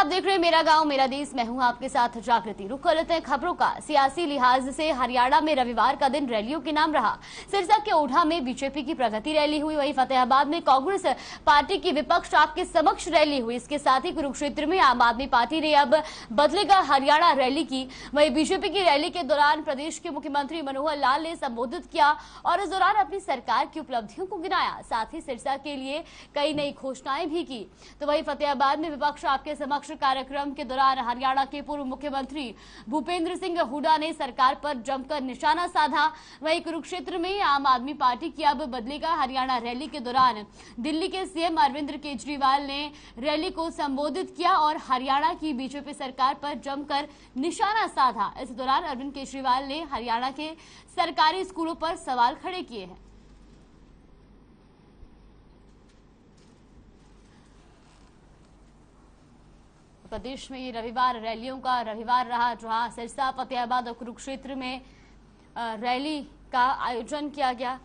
आप देख रहे हैं मेरा गांव मेरा देश, मैं हूं आपके साथ जागृति। रुक कर लेते हैं खबरों का। सियासी लिहाज से हरियाणा में रविवार का दिन रैलियों के नाम रहा। सिरसा के ओढ़ा में बीजेपी की प्रगति रैली हुई, वहीं फतेहाबाद में कांग्रेस पार्टी की विपक्ष आपके समक्ष रैली हुई। इसके साथ ही कुरुक्षेत्र में आम आदमी पार्टी ने अब बदलेगा हरियाणा रैली की। वहीं बीजेपी की रैली के दौरान प्रदेश के मुख्यमंत्री मनोहर लाल ने संबोधित किया और इस दौरान अपनी सरकार की उपलब्धियों को गिनाया। साथ ही सिरसा के लिए कई नई घोषणाएं भी की। तो वहीं फतेहाबाद में विपक्ष आपके समक्ष कार्यक्रम के दौरान हरियाणा के पूर्व मुख्यमंत्री भूपेंद्र सिंह हुड्डा ने सरकार पर जमकर निशाना साधा। वहीं कुरुक्षेत्र में आम आदमी पार्टी की अब बदलेगा हरियाणा रैली के दौरान दिल्ली के सीएम अरविंद केजरीवाल ने रैली को संबोधित किया और हरियाणा की बीजेपी सरकार पर जमकर निशाना साधा। इस दौरान अरविंद केजरीवाल ने हरियाणा के सरकारी स्कूलों पर सवाल खड़े किए हैं। प्रदेश में ये रविवार रैलियों का रविवार रहा, जहां सिरसा, फतेहाबाद और कुरुक्षेत्र में रैली का आयोजन किया गया।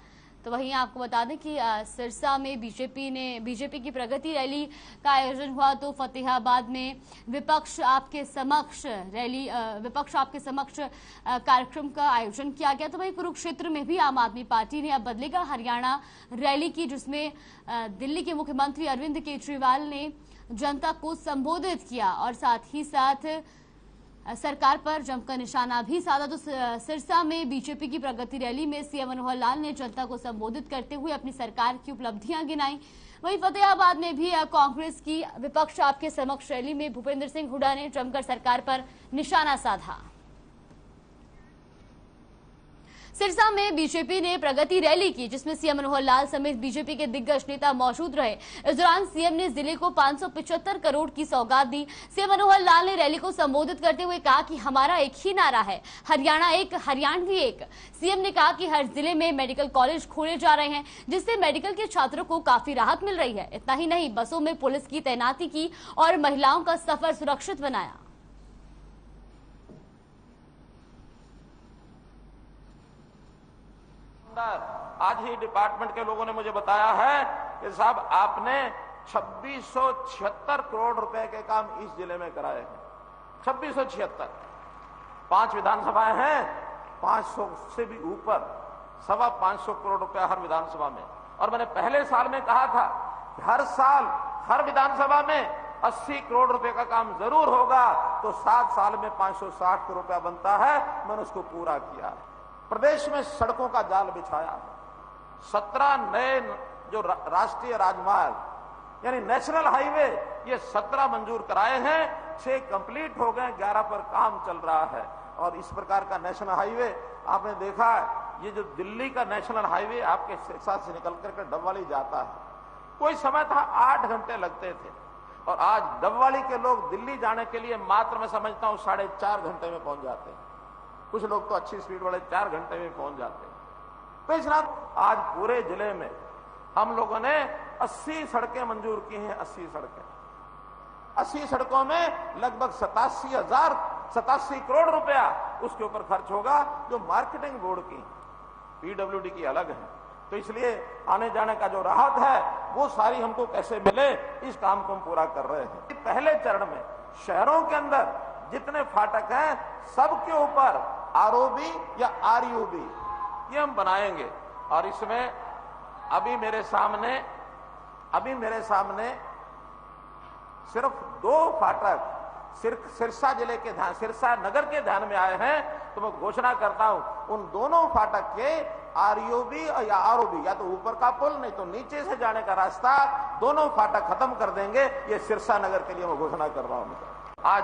तो वहीं आपको बता दें कि सिरसा में बीजेपी की प्रगति रैली का आयोजन हुआ, तो फतेहाबाद में विपक्ष आपके समक्ष कार्यक्रम का आयोजन किया गया। तो वहीं कुरुक्षेत्र में भी आम आदमी पार्टी ने अब बदलेगा हरियाणा रैली की, जिसमें दिल्ली के मुख्यमंत्री अरविंद केजरीवाल ने जनता को संबोधित किया और साथ ही साथ सरकार पर जमकर निशाना भी साधा। तो सिरसा में बीजेपी की प्रगति रैली में सीएम मनोहर लाल ने जनता को संबोधित करते हुए अपनी सरकार की उपलब्धियां गिनाई। वहीं फतेहाबाद में भी कांग्रेस की विपक्ष आपके समक्ष रैली में भूपेंद्र सिंह हुड्डा ने जमकर सरकार पर निशाना साधा। सिरसा में बीजेपी ने प्रगति रैली की, जिसमें सीएम मनोहर लाल समेत बीजेपी के दिग्गज नेता मौजूद रहे। इस दौरान सीएम ने जिले को 575 करोड़ की सौगात दी। सीएम मनोहर लाल ने रैली को संबोधित करते हुए कहा कि हमारा एक ही नारा है, हरियाणा एक, हरियाणवी एक। सीएम ने कहा कि हर जिले में मेडिकल कॉलेज खोले जा रहे हैं, जिससे मेडिकल के छात्रों को काफी राहत मिल रही है। इतना ही नहीं, बसों में पुलिस की तैनाती की और महिलाओं का सफर सुरक्षित बनाया। आज ही डिपार्टमेंट के लोगों ने मुझे बताया है कि साहब आपने 2676 करोड़ रुपए के काम इस जिले में कराए हैं। 2676। 5 विधानसभाएं हैं, 500 से भी ऊपर, 525 करोड़ रुपया हर विधानसभा में। और मैंने पहले साल में कहा था कि हर साल हर विधानसभा में 80 करोड़ रुपए का काम जरूर होगा, तो 7 साल में 560 करोड़ रुपया बनता है। मैंने उसको पूरा किया। प्रदेश में सड़कों का जाल बिछाया। 17 नए जो राष्ट्रीय राजमार्ग यानी नेशनल हाईवे, ये 17 मंजूर कराए हैं, 6 कंप्लीट हो गए, 11 पर काम चल रहा है। और इस प्रकार का नेशनल हाईवे आपने देखा है, ये जो दिल्ली का नेशनल हाईवे आपके सिरसा से निकल करके डबवाली जाता है, कोई समय था 8 घंटे लगते थे, और आज डबवाली के लोग दिल्ली जाने के लिए मात्र मैं समझता हूं 4.5 घंटे में पहुंच जाते हैं। कुछ लोग तो अच्छी स्पीड वाले 4 घंटे में पहुंच जाते हैं। तो इस रात आज पूरे जिले में हम लोगों ने 80 सड़कें मंजूर की हैं। 80 सड़कों में लगभग 87 करोड़ रुपया उसके ऊपर खर्च होगा, जो मार्केटिंग बोर्ड की, पीडब्ल्यूडी की अलग है। तो इसलिए आने जाने का जो राहत है वो सारी हमको कैसे मिले, इस काम को हम पूरा कर रहे हैं। पहले चरण में शहरों के अंदर जितने फाटक हैं सबके ऊपर आरओबी या आरयूबी ये हम बनाएंगे। और इसमें अभी मेरे सामने सिर्फ 2 फाटक सिरसा जिले के ध्यान, सिरसा नगर के ध्यान में आए हैं। तो मैं घोषणा करता हूं, उन दोनों फाटक के आरयूबी या आरओबी, या तो ऊपर का पुल नहीं तो नीचे से जाने का रास्ता, दोनों फाटक खत्म कर देंगे। ये सिरसा नगर के लिए मैं घोषणा कर रहा हूं। आज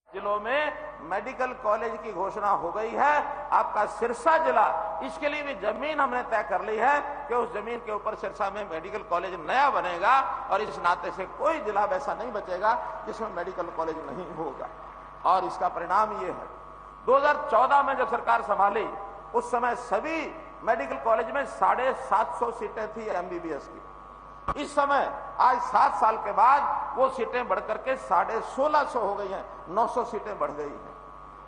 जिलों में मेडिकल कॉलेज की घोषणा हो गई है। आपका सिरसा जिला, इसके लिए भी जमीन हमने तय कर ली है कि उस जमीन के ऊपर सिरसा में मेडिकल कॉलेज नया बनेगा, और इस नाते से कोई जिला वैसा नहीं बचेगा जिसमें मेडिकल कॉलेज नहीं होगा। और इसका परिणाम ये है, 2014 में जब सरकार संभाली, उस समय सभी मेडिकल कॉलेज में 750 सीटें थी एमबीबीएस की। इस समय आज 7 साल के बाद वो सीटें बढ़कर के 1650 हो गई हैं, 900 सीटें बढ़ गई हैं।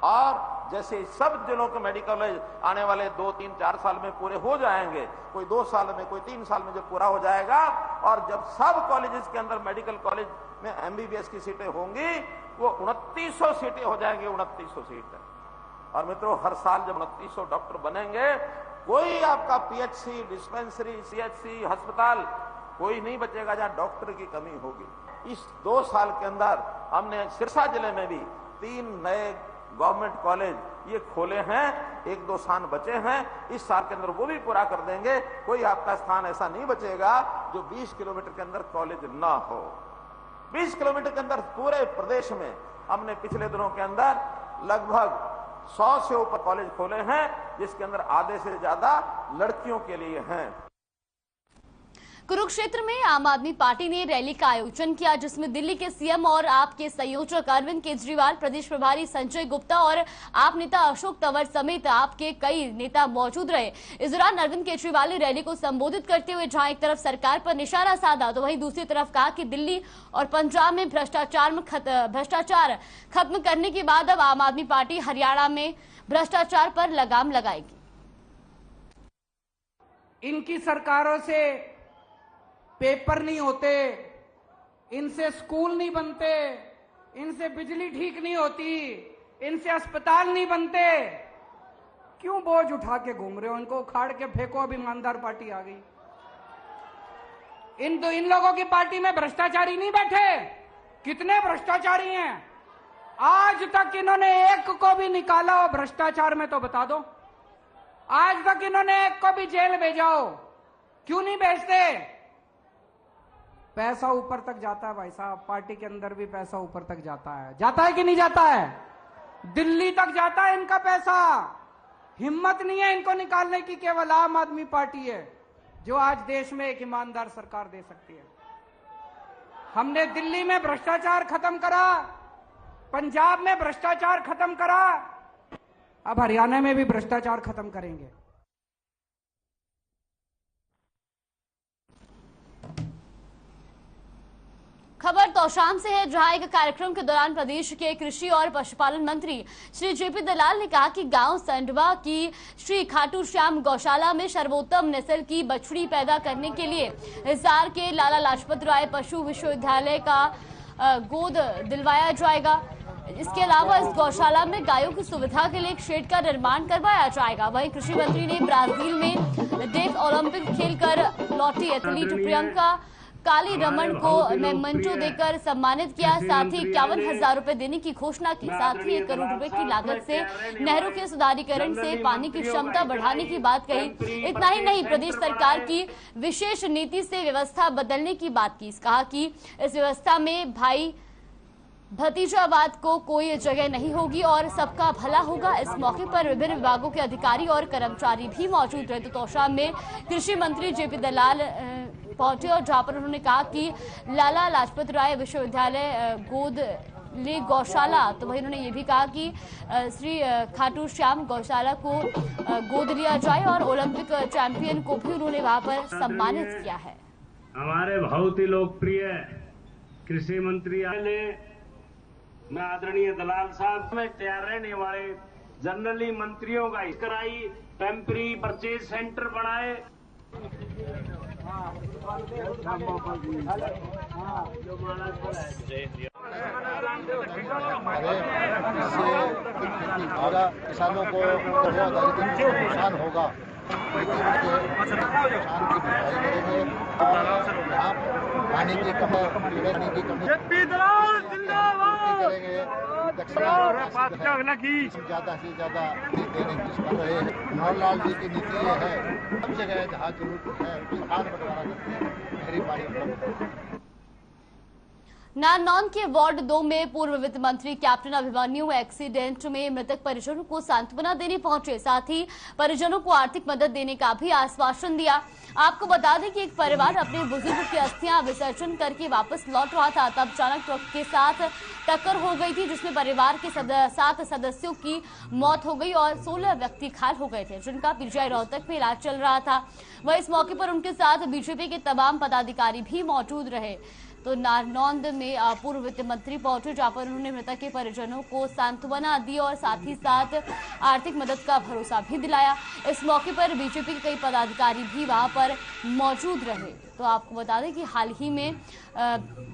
और जैसे सब जिलों के मेडिकल कॉलेज आने वाले 2, 3, 4 साल में पूरे हो जाएंगे, कोई 2 साल में, कोई 3 साल में जब पूरा हो जाएगा, और जब सब कॉलेजेस के अंदर मेडिकल कॉलेज में एमबीबीएस की सीटें होंगी वो 2900 सीटें हो जाएंगी, 2900 सीटें। और मित्रों, हर साल जब 2900 डॉक्टर बनेंगे, कोई आपका पीएचसी, डिस्पेंसरी, सीएचसी, अस्पताल कोई नहीं बचेगा जहां डॉक्टर की कमी होगी। इस 2 साल के अंदर हमने सिरसा जिले में भी 3 नए गवर्नमेंट कॉलेज ये खोले हैं, 1-2 स्थान बचे हैं, इस साल के अंदर वो भी पूरा कर देंगे। कोई आपका स्थान ऐसा नहीं बचेगा जो 20 किलोमीटर के अंदर कॉलेज ना हो। 20 किलोमीटर के अंदर पूरे प्रदेश में हमने पिछले दिनों के अंदर लगभग 100 से ऊपर कॉलेज खोले हैं, जिसके अंदर आधे से ज्यादा लड़कियों के लिए हैं। कुरुक्षेत्र में आम आदमी पार्टी ने रैली का आयोजन किया, जिसमें दिल्ली के सीएम और आप के संयोजक अरविंद केजरीवाल, प्रदेश प्रभारी संजय गुप्ता और आप नेता अशोक तंवर समेत आपके कई नेता मौजूद रहे। इस दौरान अरविंद केजरीवाल ने रैली को संबोधित करते हुए जहां एक तरफ सरकार पर निशाना साधा, तो वहीं दूसरी तरफ कहा कि दिल्ली और पंजाब में भ्रष्टाचार खत्म करने के बाद अब आम आदमी पार्टी हरियाणा में भ्रष्टाचार पर लगाम लगाएगी। इनकी सरकारों से पेपर नहीं होते, इनसे स्कूल नहीं बनते, इनसे बिजली ठीक नहीं होती, इनसे अस्पताल नहीं बनते। क्यों बोझ उठा के घूम रहे हो? इनको उखाड़ के फेंको। अब ईमानदार पार्टी आ गई। इन लोगों की पार्टी में भ्रष्टाचारी नहीं बैठे। कितने भ्रष्टाचारी हैं? आज तक इन्होंने एक को भी निकाला हो भ्रष्टाचार में तो बता दो। आज तक इन्होंने एक को भी जेल भेजा हो? क्यों नहीं भेजते? पैसा ऊपर तक जाता है भाई साहब, पार्टी के अंदर भी पैसा ऊपर तक जाता है कि नहीं जाता है? दिल्ली तक जाता है इनका पैसा। हिम्मत नहीं है इनको निकालने की। केवल आम आदमी पार्टी है जो आज देश में एक ईमानदार सरकार दे सकती है। हमने दिल्ली में भ्रष्टाचार खत्म करा, पंजाब में भ्रष्टाचार खत्म करा, अब हरियाणा में भी भ्रष्टाचार खत्म करेंगे। खबर तौशाम से है, जहां एक कार्यक्रम के दौरान प्रदेश के कृषि और पशुपालन मंत्री श्री जेपी दलाल ने कहा कि गांव संडवा की श्री खाटू श्याम गौशाला में सर्वोत्तम नस्ल की बछड़ी पैदा करने के लिए हिसार के लाला लाजपत राय पशु विश्वविद्यालय का गोद दिलवाया जाएगा। इसके अलावा इस गौशाला में गायों की सुविधा के लिए एक शेड का निर्माण करवाया जाएगा। वहीं कृषि मंत्री ने ब्राजील में डेफ ओलंपिक खेलकर लौटी एथलीट प्रियंका काली रमन को मेमंटो देकर सम्मानित किया। साथ ही 51,000 रुपए देने की घोषणा की। साथ ही 1 करोड़ रुपए की लागत से नहरों के सुधारीकरण से पानी की क्षमता बढ़ाने की बात कही। इतना ही नहीं, प्रदेश सरकार की विशेष नीति से व्यवस्था बदलने की बात की। कहा कि इस व्यवस्था में भाई भतीजावाद को कोई जगह नहीं होगी और सबका भला होगा। इस मौके पर विभिन्न विभागों के अधिकारी और कर्मचारी भी मौजूद रहे। तो तौशाम में कृषि मंत्री जेपी दलाल पहुंचे और जहां पर उन्होंने कहा कि लाला लाजपत राय विश्वविद्यालय गोद ले गौशाला, तो वही उन्होंने ये भी कहा कि श्री खाटू श्याम गौशाला को गोद लिया जाए और ओलंपिक चैंपियन को भी उन्होंने वहां पर सम्मानित किया है। हमारे बहुत ही लोकप्रिय कृषि मंत्री ने, मैं आदरणीय दलाल साहब में तैयार रहने वाले जनरली मंत्रियों का कराई, टेम्पररी परचेज सेंटर बनाए। किसानों को नुकसान होगा, पानी की कमी करेंगे, ज्यादा से ज्यादा देने की कोशिश कर रहे हैं। मनोहर जी की नीति ये है, सब जगह जहाँ जरूरत है समान बंटवारा करते हैं। मेरी पार्टी नारनौंद के वार्ड 2 में पूर्व वित्त मंत्री कैप्टन अभिमन्यु एक्सीडेंट में मृतक परिजनों को सांत्वना देने पहुंचे। साथ ही परिजनों को आर्थिक मदद देने का भी आश्वासन दिया। आपको बता दें कि एक परिवार अपने बुजुर्ग की अस्थियां विसर्जन करके वापस लौट रहा था, तब अचानक ट्रक के साथ टक्कर हो गई थी, जिसमें परिवार के 7 सदस्यों की मौत हो गई और 16 व्यक्ति घायल हो गए थे, जिनका पीजीआई रोहतक में इलाज चल रहा था। वह इस मौके पर उनके साथ बीजेपी के तमाम पदाधिकारी भी मौजूद रहे। तो नारनौंद में पूर्व वित्त मंत्री पहुंचे, जहां पर उन्होंने मृतक के परिजनों को सांत्वना दी और साथ ही साथ आर्थिक मदद का भरोसा भी दिलाया। इस मौके पर बीजेपी के कई पदाधिकारी भी वहां पर मौजूद रहे। तो आपको बता दें कि हाल ही में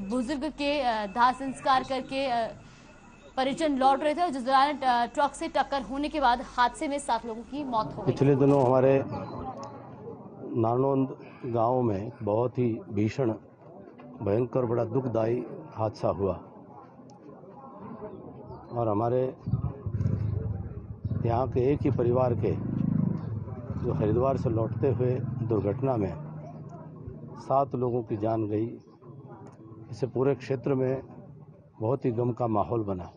बुजुर्ग के दाह संस्कार करके परिजन लौट रहे थे और जिस दौरान ट्रक से टक्कर होने के बाद हादसे में 7 लोगों की मौत हो गई। पिछले दिनों हमारे नारनौंद गांव में बहुत ही भीषण भयंकर बड़ा दुखदायी हादसा हुआ और हमारे यहाँ के एक ही परिवार के जो हरिद्वार से लौटते हुए दुर्घटना में 7 लोगों की जान गई। इससे पूरे क्षेत्र में बहुत ही गम का माहौल बना।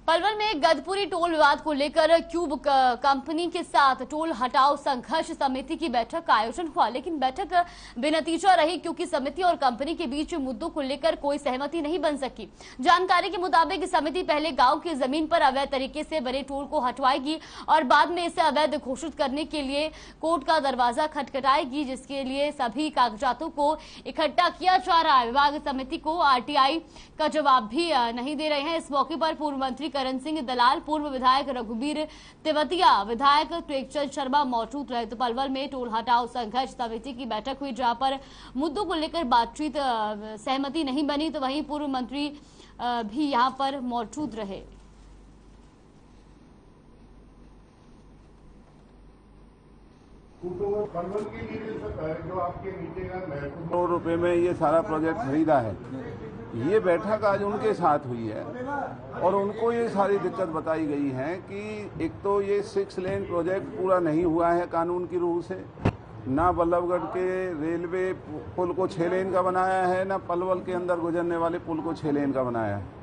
पलवल में गदपुरी टोल विवाद को लेकर क्यूब कंपनी के साथ टोल हटाओ संघर्ष समिति की बैठक का आयोजन हुआ, लेकिन बैठक बेनतीजा रही क्योंकि समिति और कंपनी के बीच मुद्दों को लेकर कोई सहमति नहीं बन सकी। जानकारी के मुताबिक समिति पहले गांव की जमीन पर अवैध तरीके से बने टोल को हटवाएगी और बाद में इसे अवैध घोषित करने के लिए कोर्ट का दरवाजा खटखटाएगी, जिसके लिए सभी कागजातों को इकट्ठा किया जा रहा है। विभाग समिति को आरटीआई का जवाब भी नहीं दे रहे हैं। इस मौके पर पूर्व मंत्री करण सिंह दलाल, पूर्व विधायक रघुबीर तिवतिया, विधायक टेकचंद शर्मा मौजूद रहे। तो पलवल में टोल हटाओ संघर्ष समिति की बैठक हुई, जहां पर मुद्दों को लेकर बातचीत सहमति नहीं बनी, तो वहीं पूर्व मंत्री भी यहां पर मौजूद रहे। पलवल के लिए जो आपके नीचे का करोड़ रुपए में ये सारा प्रोजेक्ट खरीदा है, ये बैठक आज उनके साथ हुई है और उनको ये सारी दिक्कत बताई गई है कि एक तो ये 6 लेन प्रोजेक्ट पूरा नहीं हुआ है कानून की रूह से, ना बल्लभगढ़ के रेलवे पुल को 6 लेन का बनाया है, ना पलवल के अंदर गुजरने वाले पुल को 6 लेन का बनाया है,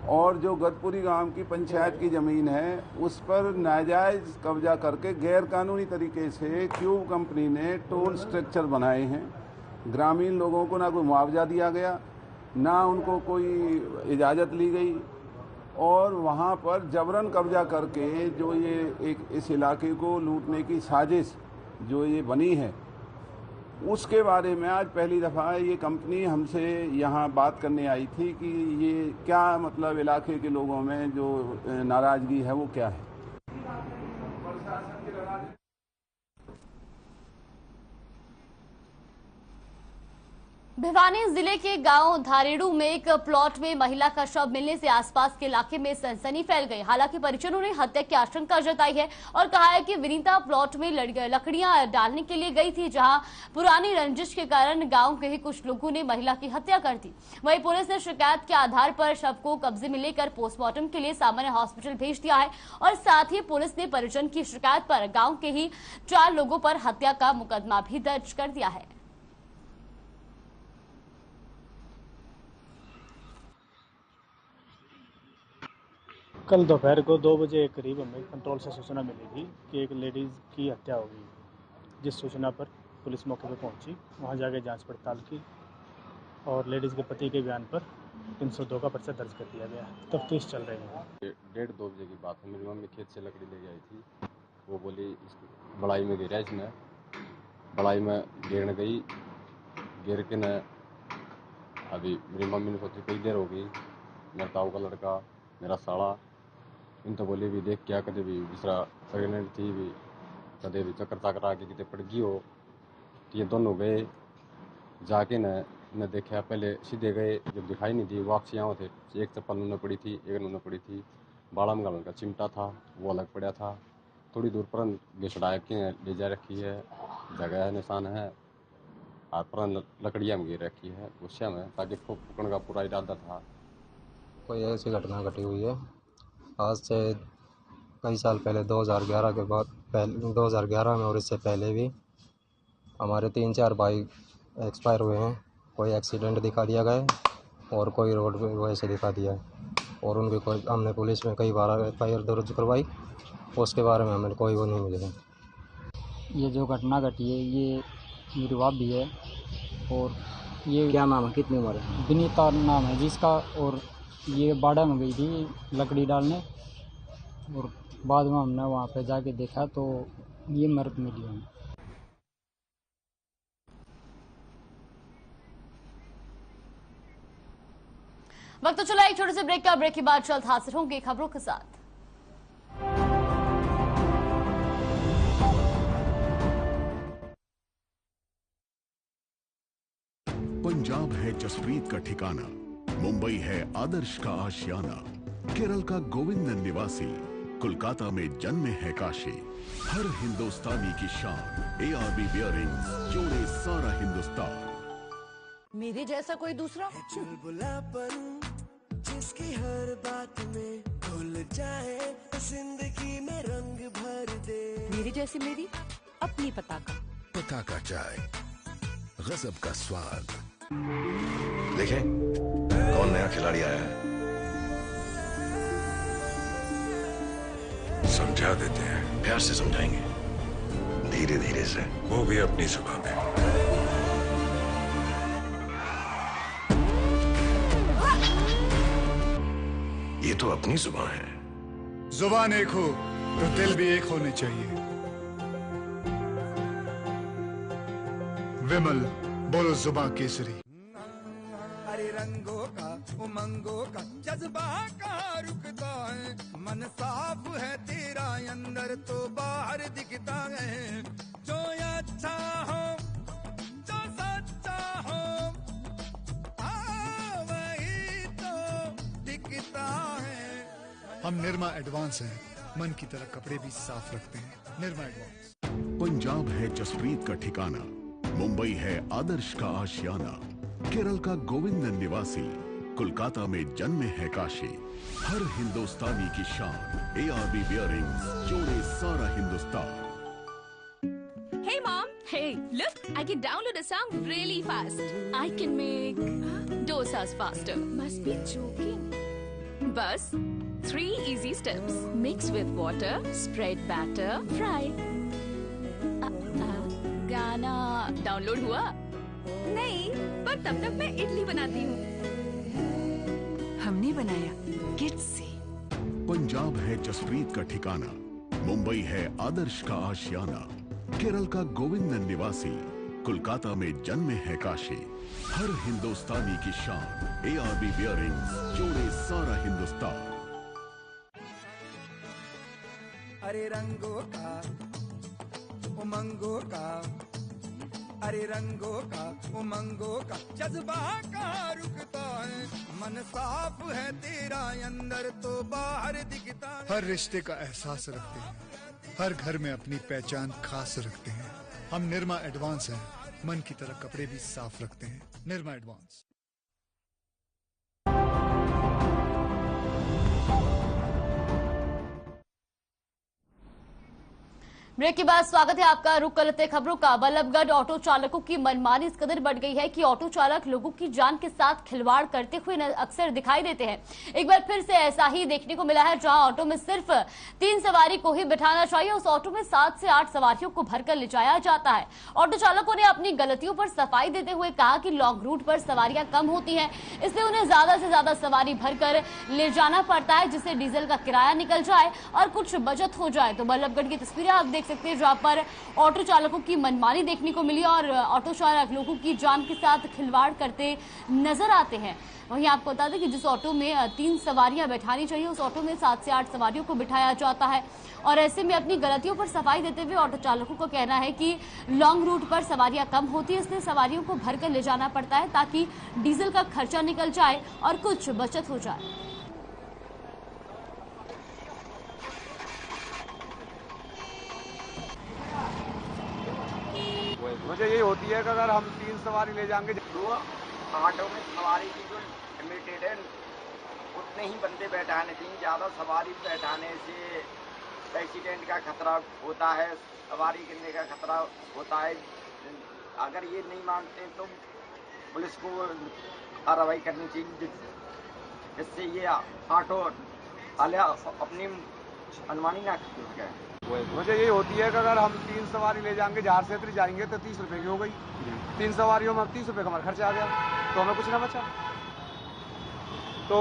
और जो गदपुरी गांव की पंचायत की जमीन है उस पर नाजायज कब्जा करके गैर कानूनी तरीके से क्यूब कंपनी ने टोल स्ट्रक्चर बनाए हैं। ग्रामीण लोगों को ना कोई मुआवजा दिया गया, ना उनको कोई इजाज़त ली गई, और वहाँ पर जबरन कब्जा करके जो ये एक इस इलाके को लूटने की साजिश जो ये बनी है, उसके बारे में आज पहली दफ़ा ये कंपनी हमसे यहाँ बात करने आई थी कि ये क्या मतलब इलाके के लोगों में जो नाराज़गी है वो क्या है। भिवानी जिले के गांव धारेड़ू में एक प्लॉट में महिला का शव मिलने से आसपास के इलाके में सनसनी फैल गई। हालांकि परिजनों ने हत्या की आशंका जताई है और कहा है कि विनीता प्लॉट में लकड़ियां डालने के लिए गई थी, जहां पुरानी रंजिश के कारण गांव के ही कुछ लोगों ने महिला की हत्या कर दी। वहीं पुलिस ने शिकायत के आधार पर शव को कब्जे में लेकर पोस्टमार्टम के लिए सामान्य हॉस्पिटल भेज दिया है और साथ ही पुलिस ने परिजन की शिकायत पर गाँव के ही 4 लोगों पर हत्या का मुकदमा भी दर्ज कर दिया है। कल दोपहर को 2 बजे के करीब हमें कंट्रोल से सूचना मिली थी कि एक लेडीज़ की हत्या हो गई, जिस सूचना पर पुलिस मौके पर पहुंची, वहां जाके जांच पड़ताल की और लेडीज़ के पति के बयान पर 302 का पर्चा दर्ज कर दिया गया। तफ्तीश चल रही है। 1:30-2 बजे की बात है। मेरी मम्मी खेत से लकड़ी लेके आई थी, वो बोली बड़ाई में गिरा, इसने बड़ाई में गिरने गई, गिर के न अभी मेरी मम्मी ने सोची कई देर हो गई, मेरा ताऊ का लड़का, मेरा साड़ा, इन तो बोले भी देख क्या कदे भी दूसरा प्रेगनेंट थी भी, कदे भी चक्कर चाकर आके कितने पड़ गई हो। तो ये दोनों गए, जाके न देखा, पहले सीधे गए, जब दिखाई नहीं दी वापसी यहाँ थे, एक चप्पल उन्होंने पड़ी थी, एक उन्होंने पड़ी थी, बाड़ा में गालन का चिमटा था वो अलग पड़ा था। थोड़ी दूर पर घिसड़ा के ले जा रखी है, जगह है, निशान है, और पर लकड़ियाँ में गिर रखी है गुस्से में, ताकि फूकण का पूरा इरादा था। कोई ऐसी घटना घटी हुई है आज से कई साल पहले, 2011 के बाद, 2011 में और इससे पहले भी हमारे 3-4 भाई एक्सपायर हुए हैं। कोई एक्सीडेंट दिखा दिया गया और कोई रोड पे वैसे दिखा दिया है, और उनके हमने पुलिस में कई बार FIR दर्ज करवाई, उसके बारे में हमें कोई वो नहीं मिले। ये जो घटना घटी है ये मेरी भाभी है, और ये क्या नाम है, कितनी उम्र है? विनीता नाम है जिसका, और ये बाड़ा में गई थी लकड़ी डालने, और बाद में हमने वहाँ पे जाके देखा तो ये मृत मिली है। वक्त तो चला एक छोटे से ब्रेक का। ब्रेक के बाद जल्द हाजिर होंगे खबरों के साथ। पंजाब है जसप्रीत का ठिकाना, मुंबई है आदर्श का आशियाना, केरल का गोविंदन निवासी, कोलकाता में जन्मे है काशी। हर हिंदुस्तानी की शान ARB बियरिंग्स जोड़े सारा हिंदुस्तान। मेरे जैसा कोई दूसरा चुलबुलापन जिसकी हर बात में घुल जाए, जिंदगी में रंग भर दे। मेरी जैसी मेरी अपनी पताका चाय, गजब का स्वाद। देखें कौन नया खिलाड़ी आया है, समझा देते हैं। प्यार से समझाएंगे, धीरे धीरे से, वो भी अपनी जुबान में। ये तो अपनी जुबान है। जुबान एक हो तो दिल भी एक होने चाहिए। विमल बोलो जुबान केसरी। अरे रंगों का उमंगों का जज्बा का रुकता है, मन साफ है तेरा अंदर तो बाहर दिखता है। जो अच्छा हो जो सच्चा हो वही तो दिखता है। हम निर्मा एडवांस हैं, मन की तरह कपड़े भी साफ रखते हैं। निर्मा एडवांस। पंजाब है जसप्रीत का ठिकाना, मुंबई है आदर्श का आशियाना, केरल का गोविंदन निवासी, कोलकाता में जन्मे है काशी। हर हिंदुस्तानी की शान ARB बियरिंग्स जोड़े सारा Hindustan. Hey mom, hey, look, I can download a song really fast. I can make dosas faster. Must be joking. Bus, 3 easy steps. Mix with water, spread batter, fry. गाना डाउनलोड हुआ? नहीं, पर तब तक मैं इडली बनाती हूँ। हमने बनाया किड्स से। पंजाब है जसप्रीत का ठिकाना, मुंबई है आदर्श का आशियाना, केरल का गोविंदन निवासी, कोलकाता में जन्मे है काशी। हर हिंदुस्तानी की शान ARB बियरिंग्स जोड़े सारा हिंदुस्तान। अरे रंगों का उमंगों का, अरे रंगों का उमंगों का जज्बा का रुकता है। मन साफ है तेरा अंदर तो बाहर दिखता है। हर रिश्ते का एहसास रखते हैं, हर घर में अपनी पहचान खास रखते हैं। हम निर्मा एडवांस हैं, मन की तरह कपड़े भी साफ रखते हैं। निर्मा एडवांस। ब्रेक के बाद स्वागत है आपका। रुक कर लेते खबरों का। बल्लभगढ़ ऑटो चालकों की मनमानी इस कदर बढ़ गई है कि ऑटो चालक लोगों की जान के साथ खिलवाड़ करते हुए अक्सर दिखाई देते हैं। एक बार फिर से ऐसा ही देखने को मिला है, जहां ऑटो में सिर्फ 3 सवारी को ही बिठाना चाहिए, उस ऑटो में 7 से 8 सवारियों को भरकर ले जाया जाता है। ऑटो चालकों ने अपनी गलतियों पर सफाई देते हुए कहा कि लॉन्ग रूट पर सवारियां कम होती हैं, इसलिए उन्हें ज्यादा से ज्यादा सवारी भरकर ले जाना पड़ता है, जिससे डीजल का किराया निकल जाए और कुछ बचत हो जाए। तो बल्लभगढ़ की तस्वीरें आप देख सकते हैं, जहां पर ऑटो चालकों की मनमानी देखने को मिली और ऑटो चालक लोगों की जान के साथ खिलवाड़ करते नजर आते हैं। वहीं आपको बता दें कि जिस ऑटो में 3 सवारियां बैठानी चाहिए, उस ऑटो में 7 से 8 सवारियों को बिठाया जाता है। और ऐसे में अपनी गलतियों पर सफाई देते हुए ऑटो चालकों का कहना है कि लॉन्ग रूट पर सवारियां कम होती है, इसलिए सवारियों को भरकर ले जाना पड़ता है ताकि डीजल का खर्चा निकल जाए और कुछ बचत हो जाए। मुझे यही होती है कि अगर हम 3 सवारी ले जाएंगे तो ऑटो में सवारी की जो लिमिटेड है उतने ही बंदे बैठाने चाहिए। ज़्यादा सवारी बैठाने से एक्सीडेंट का खतरा होता है, सवारी गिरने का खतरा होता है। अगर ये नहीं मानते तो पुलिस को कार्रवाई करनी चाहिए, जिससे ये ऑटो वाले अपनी मनमानी ना करें। मुझे यही होती है कि अगर हम 3 सवारी ले जाएंगे, जहार से जाएंगे तो 30 रुपए की हो गई। 3 सवारियों में 30 रुपए का हमारा खर्चा आ गया, तो हमें कुछ ना बचा। तो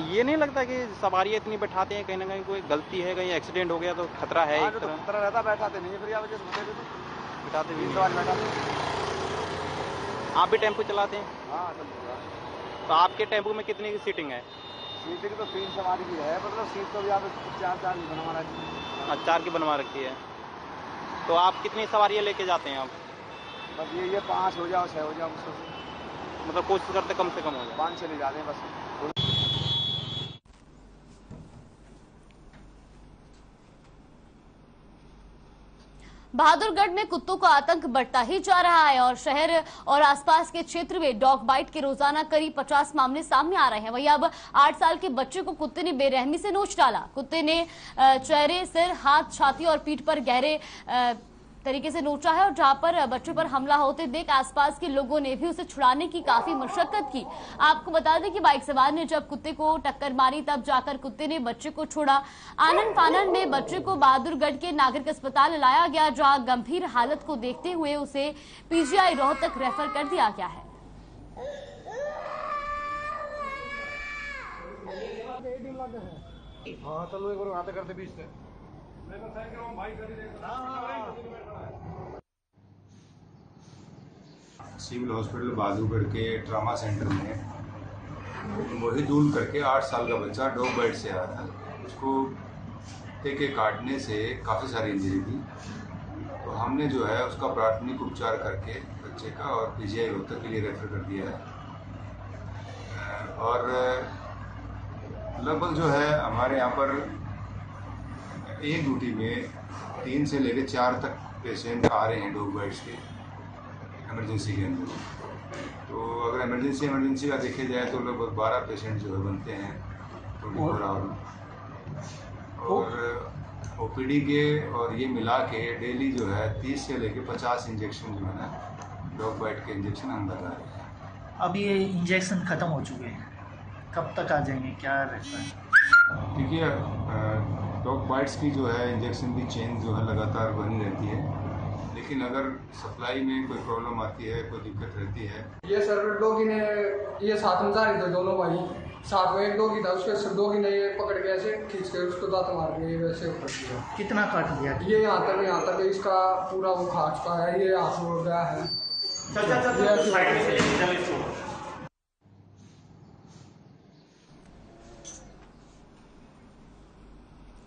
ये नहीं लगता कि सवारियाँ इतनी बैठाते हैं, कहीं ना कहीं कोई गलती है, कहीं एक्सीडेंट हो गया तो खतरा है? तो खतरा रहता, बैठाते नहीं फिर वजह से बैठाते भी। सवारी बैठाते। आप भी टेम्पो चलाते हैं? हाँ, तो आपके टेम्पो में कितनी की सीटिंग है? सीटिंग तो 3 सवारी की है, मतलब सीट तो यहाँ पे 4 की बनवा रखी है। 4 की बनवा रखी है। तो आप कितनी सवारियाँ लेके जाते हैं आप? बस ये 5 हो जाओ 6 हो जाओ, मतलब कोशिश करते कम से कम हो जाए। 5 ले जाते हैं बस। बहादुरगढ़ में कुत्तों का आतंक बढ़ता ही जा रहा है और शहर और आसपास के क्षेत्र में डॉग बाइट के रोजाना करीब 50 मामले सामने आ रहे हैं। वहीं अब 8 साल के बच्चे को कुत्ते ने बेरहमी से नोच डाला। कुत्ते ने चेहरे, सिर, हाथ, छाती और पीठ पर गहरे तरीके से नोचा है और जहां पर बच्चे पर हमला होते देख आसपास के लोगों ने भी उसे छुड़ाने की काफी मशक्कत की। आपको बता दें कि बाइक सवार ने जब कुत्ते को टक्कर मारी तब जाकर कुत्ते ने बच्चे को छोड़ा। आनन फानन में बच्चे को बहादुरगढ़ के नागरिक अस्पताल लाया गया, जहां गंभीर हालत को देखते हुए उसे पीजीआई रोहतक रेफर कर दिया गया है। सिविल हॉस्पिटल बहादुरगढ़ के ट्रामा सेंटर में मोहिदुल करके 8 साल का बच्चा डॉग बाइट से आया था। उसको कुत्ते के काटने से काफ़ी सारी इंजरी थी, तो हमने जो है उसका प्राथमिक उपचार करके बच्चे का और पीजीआई रोहतक के लिए रेफर कर दिया है। और लगभग जो है हमारे यहाँ पर एक ड्यूटी में 3 से लेकर 4 तक पेशेंट आ रहे हैं डॉग बाइट्स के इमरजेंसी के अंदर। तो अगर इमरजेंसी का देखा जाए तो लगभग 12 पेशेंट जो है बनते हैं 24 आवर, और ओपीडी के और ये मिला के डेली जो है 30 से लेकर 50 इंजेक्शन जो है ना डॉग बाइट के इंजेक्शन हम लगा रहे हैं। अब ये इंजेक्शन ख़त्म हो चुके हैं, कब तक आ जाएंगे, क्या रहता है? देखिए डॉग बाइट्स की जो है इंजेक्शन की चेन जो है लगातार बनी रहती है, लेकिन अगर सप्लाई में कोई प्रॉब्लम आती है, कोई दिक्कत रहती है। ये सर डॉगी ने ये साथ में जा रहे थे दोनों भाई, साथ में एक डॉगी था, उसके डॉगी ने ये पकड़ के ऐसे खींच के उसको दांत मार के वैसे काट दिया। कितना काट दिया? ये यहाँ तक इसका पूरा वो खा चुका है, ये हाथ हो गया है।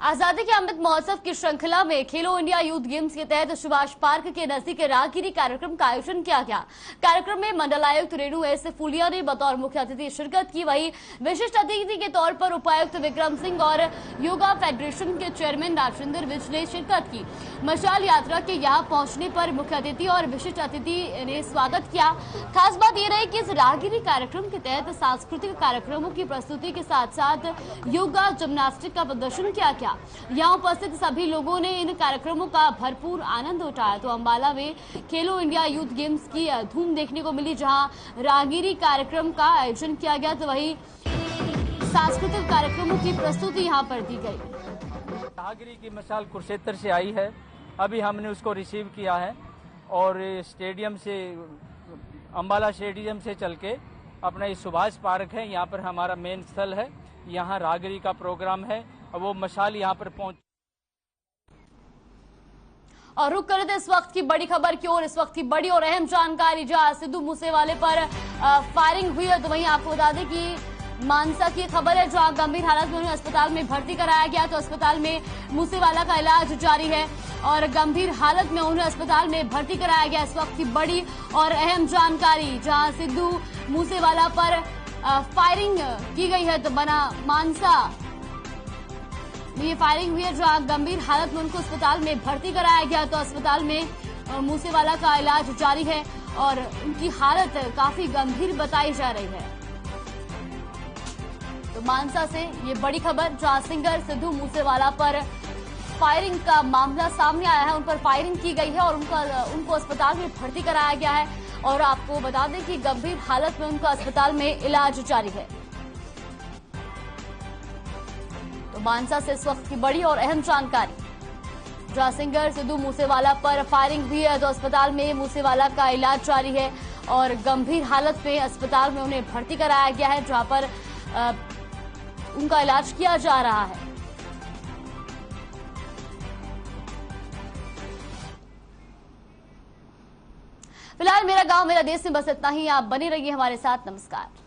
आजादी के अमृत महोत्सव की श्रृंखला में खेलो इंडिया यूथ गेम्स के तहत सुभाष पार्क के नजदीक राहगिरी कार्यक्रम का आयोजन किया गया। कार्यक्रम में मंडलायुक्त रेणु एस फूलिया ने बतौर मुख्य अतिथि शिरकत की। वहीं विशिष्ट अतिथि के तौर पर उपायुक्त विक्रम सिंह और योगा फेडरेशन के चेयरमैन राजेंद्र विज ने शिरकत की। मशाल यात्रा के यहाँ पहुंचने पर मुख्य अतिथि और विशिष्ट अतिथि ने स्वागत किया। खास बात यह रही कि इस राहगिरी कार्यक्रम के तहत सांस्कृतिक कार्यक्रमों की प्रस्तुति के साथ साथ योगा, जिम्नास्टिक का प्रदर्शन किया गया। यहाँ उपस्थित सभी लोगों ने इन कार्यक्रमों का भरपूर आनंद उठाया। तो अंबाला में खेलो इंडिया यूथ गेम्स की धूम देखने को मिली, जहां राहगिरी कार्यक्रम का आयोजन किया गया तो वहीं सांस्कृतिक कार्यक्रमों की प्रस्तुति यहाँ पर दी गई। राहगिरी की मशाल कुरुक्षेत्र से आई है, अभी हमने उसको रिसीव किया है और स्टेडियम से, अंबाला स्टेडियम से चल के अपना ये सुभाष पार्क है, यहाँ पर हमारा मेन स्थल है। यहाँ राहगिरी का प्रोग्राम है और वो मशाल यहाँ पर पहुंच। और रुक कर इस वक्त की बड़ी खबर की ओर, इस वक्त की बड़ी और अहम जानकारी, जहां सिद्धू मूसेवाले पर फायरिंग हुई है तो वहीं आपको बता दें कि मानसा की खबर है, जहां गंभीर हालत में उन्हें अस्पताल में भर्ती कराया गया। तो अस्पताल में मूसेवाला का इलाज जारी है और गंभीर हालत में उन्हें अस्पताल में भर्ती कराया गया। इस वक्त की बड़ी और अहम जानकारी, जहां सिद्धू मूसेवाला पर फायरिंग की गई है तो बना मानसा ये फायरिंग हुई है, जहां गंभीर हालत में उनको अस्पताल में भर्ती कराया गया। तो अस्पताल में मूसेवाला का इलाज जारी है और उनकी हालत काफी गंभीर बताई जा रही है। तो मानसा से ये बड़ी खबर, जहां सिंगर सिद्धू मूसेवाला पर फायरिंग का मामला सामने आया है, उन पर फायरिंग की गई है और उनको अस्पताल में भर्ती कराया गया है। और आपको बता दें कि गंभीर हालत में उनका अस्पताल में इलाज जारी है। तो मानसा से इस वक्त की बड़ी और अहम जानकारी, जहां सिंगर सिद्धू मूसेवाला पर फायरिंग हुई है तो अस्पताल में मूसेवाला का इलाज जारी है और गंभीर हालत में अस्पताल में उन्हें भर्ती कराया गया है, जहां पर उनका इलाज किया जा रहा है। फिलहाल मेरा गांव मेरा देश में बस इतना ही। आप बने रहिए हमारे साथ। नमस्कार।